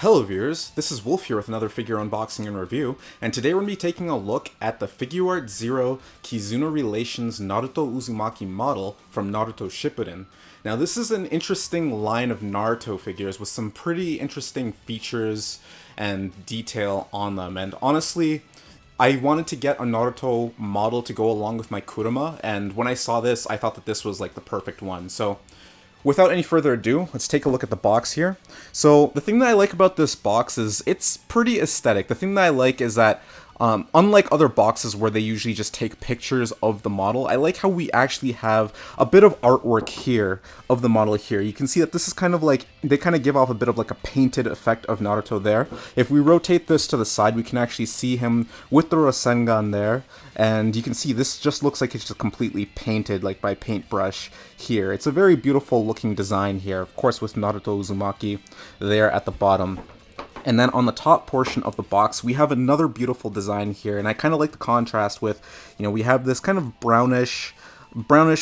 Hello viewers, this is Wolf here with another figure unboxing and review, and today we're going to be taking a look at the Figuarts Zero Kizuna Relations Naruto Uzumaki model from Naruto Shippuden. Now this is an interesting line of Naruto figures with some pretty interesting features and detail on them, and honestly, I wanted to get a Naruto model to go along with my Kurama, and when I saw this, I thought that this was like the perfect one. So without any further ado, let's take a look at the box here. So the thing that I like about this box is it's pretty aesthetic. The thing that I like is that unlike other boxes where they usually just take pictures of the model, I like how we actually have a bit of artwork here of the model here. You can see that this is kind of like, they kind of give off a bit of like a painted effect of Naruto there. If we rotate this to the side, we can actually see him with the Rasengan there. And you can see this just looks like it's just completely painted like by paintbrush here. It's a very beautiful looking design here, of course with Naruto Uzumaki there at the bottom. And then on the top portion of the box, we have another beautiful design here, and I kind of like the contrast with, you know, we have this kind of brownish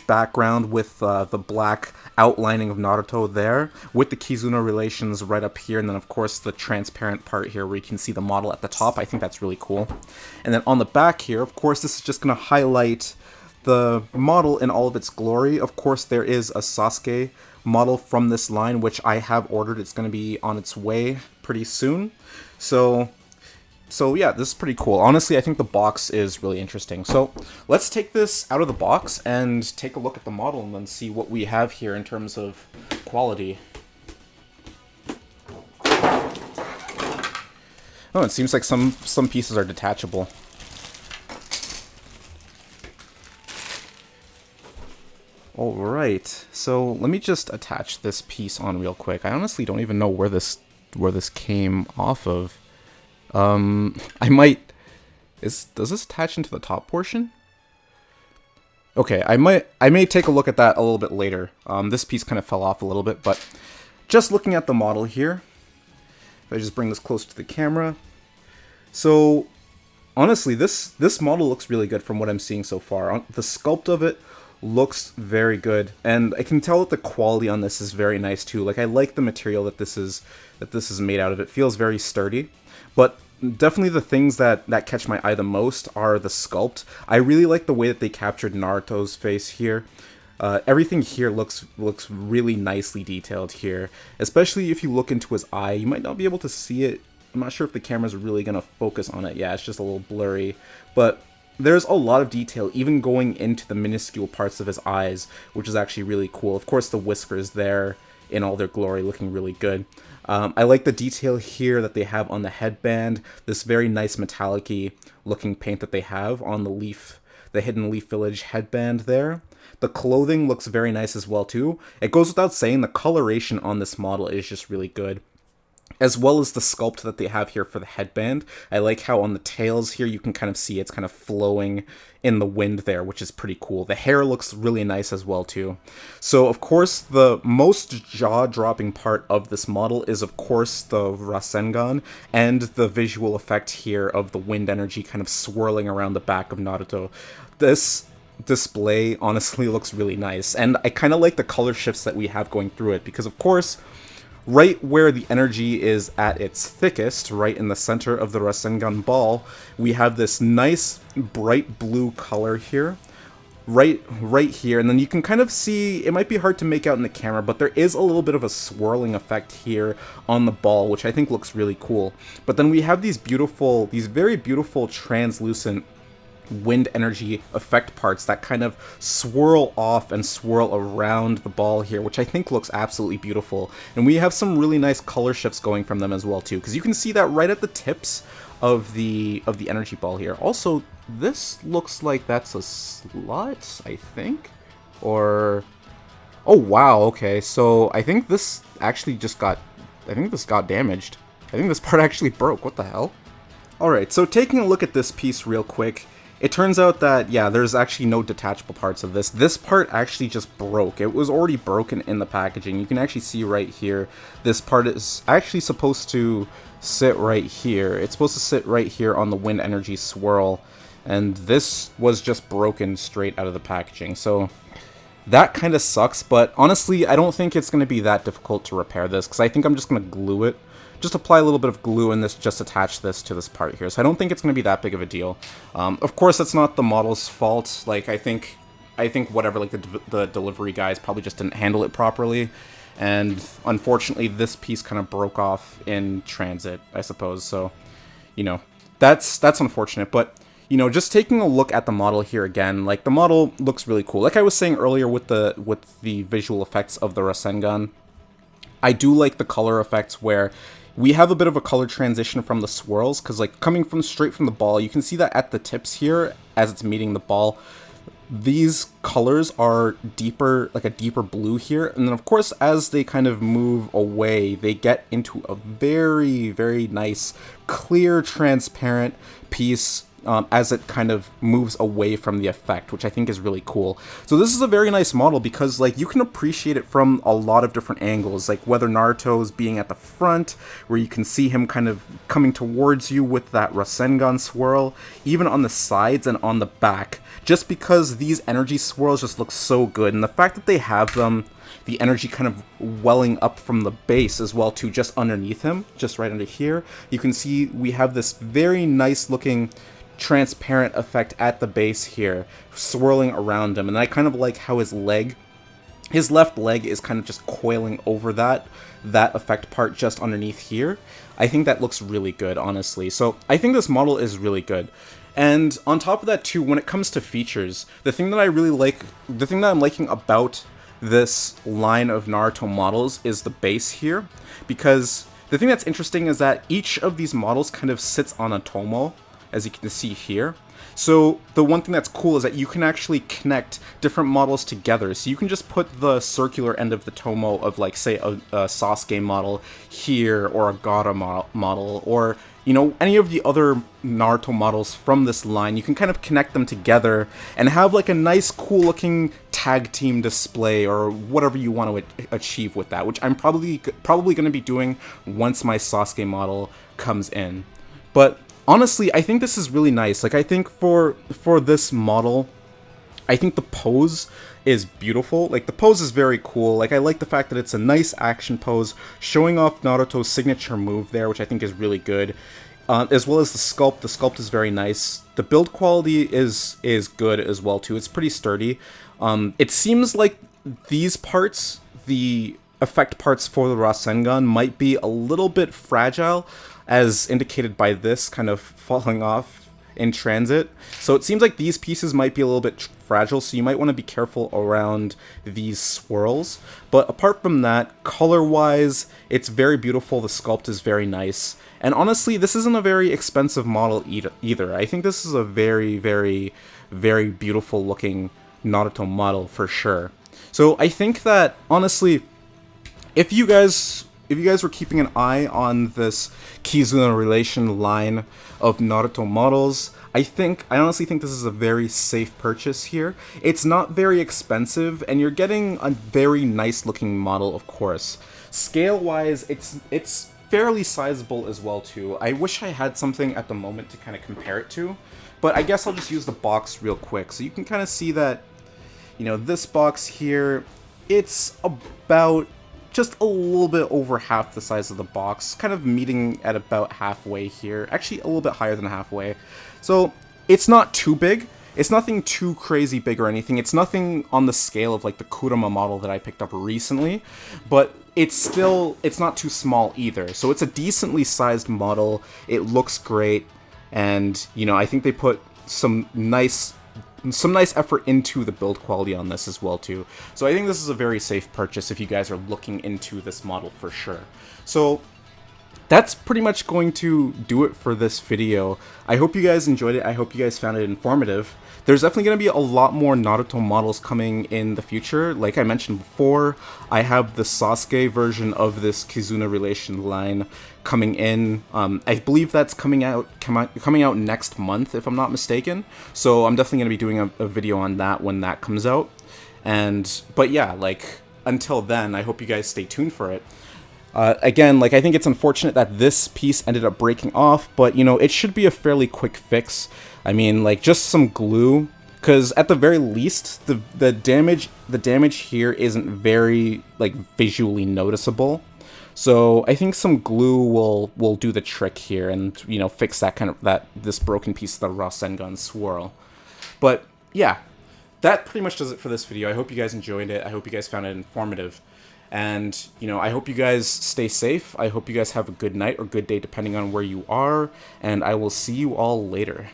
background with the black outlining of Naruto there, with the Kizuna relations right up here, and then of course the transparent part here where you can see the model at the top. I think that's really cool. And then on the back here, of course, this is just going to highlight the model in all of its glory. Of course, there is a Sasuke model from this line, which I have ordered. It's going to be on its way pretty soon. So yeah, this is pretty cool. Honestly, I think the box is really interesting. So let's take this out of the box and take a look at the model and then see what we have here in terms of quality. Oh, it seems like some pieces are detachable. Alright, so let me just attach this piece on real quick. I honestly don't even know where this came off of. I might... does this attach into the top portion? Okay, I may take a look at that a little bit later. This piece kind of fell off a little bit, but just looking at the model here, if I just bring this close to the camera. So, honestly, this model looks really good from what I'm seeing so far. The sculpt of it looks very good, and I can tell that the quality on this is very nice too. Like, I like the material that this is made out of. It feels very sturdy, but definitely the things that catch my eye the most are the sculpt. I really like the way that they captured Naruto's face here. Everything here looks really nicely detailed here, especially if you look into his eye. You might not be able to see it. I'm not sure if the camera's really gonna focus on it. Yeah, it's just a little blurry, but there's a lot of detail, even going into the minuscule parts of his eyes, which is actually really cool. Of course, the whiskers there in all their glory, looking really good. I like the detail here that they have on the headband, this very nice metallic-y looking paint that they have on the Hidden Leaf Village headband there. The clothing looks very nice as well too. It goes without saying, the coloration on this model is just really good, as well as the sculpt that they have here for the headband. I like how on the tails here you can kind of see it's kind of flowing in the wind there, which is pretty cool. The hair looks really nice as well too. So of course the most jaw-dropping part of this model is of course the Rasengan and the visual effect here of the wind energy kind of swirling around the back of Naruto. This display honestly looks really nice, and I kind of like the color shifts that we have going through it, because of course right where the energy is at its thickest, right in the center of the Rasengan ball, we have this nice bright blue color here, right here, and then you can kind of see, it might be hard to make out in the camera, but there is a little bit of a swirling effect here on the ball, which I think looks really cool. But then we have these very beautiful translucent wind energy effect parts that kind of swirl off and swirl around the ball here, which I think looks absolutely beautiful. And we have some really nice color shifts going from them as well too, because you can see that right at the tips of the energy ball here. Also, this looks like that's a slot, I think, or oh wow, okay, so I think this actually just got, I think this got damaged. I think this part actually broke. What the hell? Alright, so taking a look at this piece real quick, it turns out that, yeah, there's actually no detachable parts of this. This part actually just broke. It was already broken in the packaging. You can actually see right here, this part is actually supposed to sit right here. It's supposed to sit right here on the wind energy swirl, and this was just broken straight out of the packaging. So that kind of sucks, but honestly, I don't think it's going to be that difficult to repair this, because I think I'm just going to glue it just apply a little bit of glue and just attach this to this part here. So I don't think it's going to be that big of a deal. Of course, that's not the model's fault. Like, I think whatever, like, the delivery guys probably just didn't handle it properly. And unfortunately, this piece kind of broke off in transit, I suppose. So, you know, that's unfortunate. But, you know, just taking a look at the model here again, like, the model looks really cool. Like I was saying earlier with the visual effects of the Rasengan, I do like the color effects where we have a bit of a color transition from the swirls, because, like, coming straight from the ball, you can see that at the tips here, as it's meeting the ball, these colors are deeper, like a deeper blue here, and then of course as they kind of move away, they get into a very, very nice, clear, transparent piece as it kind of moves away from the effect, which I think is really cool. So this is a very nice model because, like, you can appreciate it from a lot of different angles, like whether Naruto's being at the front, where you can see him kind of coming towards you with that Rasengan swirl, even on the sides and on the back, just because these energy swirls just look so good, and the fact that they have them, the energy kind of welling up from the base as well too, just underneath him, just right under here, you can see we have this very nice looking transparent effect at the base here, swirling around him. And I kind of like how his left leg is kind of just coiling over that effect part just underneath here. I think that looks really good, honestly. So I think this model is really good. And on top of that too, when it comes to features, the thing that I really like, the thing that I'm liking about this line of Naruto models is the base here, because the thing that's interesting is that each of these models kind of sits on a tomo, as you can see here. So the one thing that's cool is that you can actually connect different models together. So you can just put the circular end of the tomo of, like, say, a Sasuke model here, or a Gaara model, or, you know, any of the other Naruto models from this line. You can kind of connect them together and have, like, a nice, cool-looking tag team display, or whatever you want to achieve with that, which I'm probably going to be doing once my Sasuke model comes in. But honestly, I think this is really nice. Like, I think for this model, I think the pose is beautiful. Like, the pose is very cool. Like, I like the fact that it's a nice action pose, showing off Naruto's signature move there, which I think is really good. As well as the sculpt. The sculpt is very nice. The build quality is good as well, too. It's pretty sturdy. It seems like these parts, the effect parts for the Rasengan, might be a little bit fragile, as indicated by this kind of falling off in transit. So it seems like these pieces might be a little bit fragile, so you might want to be careful around these swirls. But apart from that, color-wise, it's very beautiful. The sculpt is very nice. And honestly, this isn't a very expensive model either. I think this is a very, very, very beautiful looking Naruto model for sure. So I think that, honestly, if you guys were keeping an eye on this Kizuna relation line of Naruto models, I honestly think this is a very safe purchase here. It's not very expensive, and you're getting a very nice looking model, of course. Scale-wise, it's fairly sizable as well too. I wish I had something at the moment to kind of compare it to, but I guess I'll just use the box real quick. So you can kind of see that, you know, this box here, it's about just a little bit over half the size of the box, kind of meeting at about halfway here, actually a little bit higher than halfway. So it's not too big, it's nothing too crazy big or anything, it's nothing on the scale of, like, the Kurama model that I picked up recently, but it's not too small either. So it's a decently sized model, it looks great, and, you know, I think they put some nice effort into the build quality on this as well too. So I think this is a very safe purchase if you guys are looking into this model for sure. So that's pretty much going to do it for this video. I hope you guys enjoyed it. I hope you guys found it informative. There's definitely going to be a lot more Naruto models coming in the future. Like I mentioned before, I have the Sasuke version of this Kizuna relation line coming in. I believe that's coming out next month, if I'm not mistaken. So I'm definitely going to be doing a video on that when that comes out. But yeah, like, until then, I hope you guys stay tuned for it. Again, like, I think it's unfortunate that this piece ended up breaking off, but, you know, it should be a fairly quick fix. I mean, like, just some glue because at the very least, the damage here isn't very like visually noticeable. So I think some glue will do the trick here, and fix this broken piece of the Rasengan swirl. But yeah, that pretty much does it for this video. I hope you guys enjoyed it. I hope you guys found it informative. And, I hope you guys stay safe. I hope you guys have a good night or good day depending on where you are. And I will see you all later.